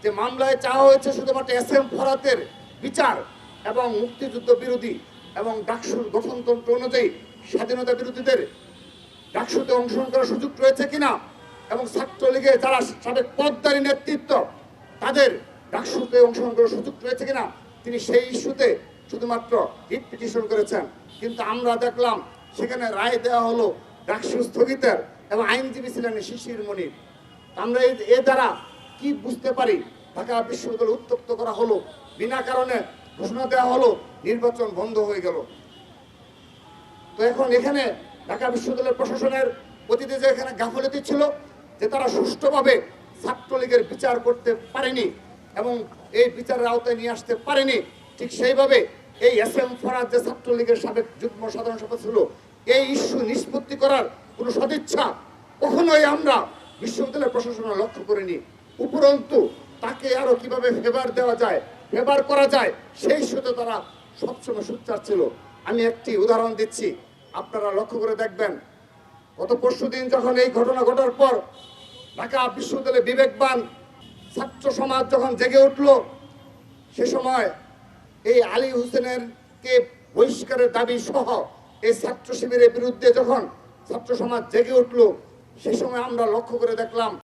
যে মামলায় চাওয়া হয়েছে শুধুমাত্র এস এম ফরহাদের বিচার এবং মুক্তিযুদ্ধ বিরোধী এবং ডাকসুর গঠনতন্ত্র অনুযায়ী স্বাধীনতা বিরোধীদের ডাকসুতে অংশগ্রহণ করার সুযোগ রয়েছে কিনা এবং ছাত্রলীগের যারা সাবেক পদধারী নেতৃত্ব তাদের ডাকসুতে অংশগ্রহণ করার সুযোগ রয়েছে কিনা তিনি সেই ইস্যুতে শুধুমাত্র রিট পিটিশন করেছেন। কিন্তু আমরা দেখলাম সেখানে রায় দেওয়া হলো ডাকসু স্থগিতের এবং আইনজীবী ছিলেন শিশির মনির। আমরা এ দ্বারা কি বুঝতে পারি? ঢাকা বিশ্ববিদ্যালয় উত্তপ্ত করা হলো, বিনা কারণে ঘোষণা দেওয়া হলো, নির্বাচন বন্ধ হয়ে গেল। তো এখন এখানে ঢাকা বিশ্ববিদ্যালয়ের প্রশাসনের অতীতে যে এখানে গাফলতি ছিল যে তারা সুষ্ঠুভাবে ছাত্রলীগের বিচার করতে পারেনি এবং এই বিচারের আওতায় নিয়ে আসতে পারেনি, ঠিক সেইভাবে এই এস এম ফরহাদ যে ছাত্রলীগের সাবেক যুগ্ম সাধারণ সম্পাদক ছিল এই ইস্যু নিষ্পত্তি করার কোনো সদিচ্ছা কখনোই আমরা বিশ্ববিদ্যালয় প্রশাসনের লক্ষ্য করিনি। উপরন্তু তাকে আরো কিভাবে ফেভার দেওয়া যায়, ফেভার করা যায় সেই ইস্যুতে তারা সবসময় সোচ্চার ছিল। আমি একটি উদাহরণ দিচ্ছি, আপনারা লক্ষ্য করে দেখবেন। গত পরশুদিন যখন এই ঘটনা ঘটার পর ঢাকা বিশ্ববিদ্যালয়ে বিবেকবান ছাত্র সমাজ যখন জেগে উঠল, সে সময় এই আলী হোসেনের কে বহিষ্কারের দাবি সহ এই ছাত্র শিবিরের বিরুদ্ধে যখন ছাত্র সমাজ জেগে উঠল, সে সময় আমরা লক্ষ্য করে দেখলাম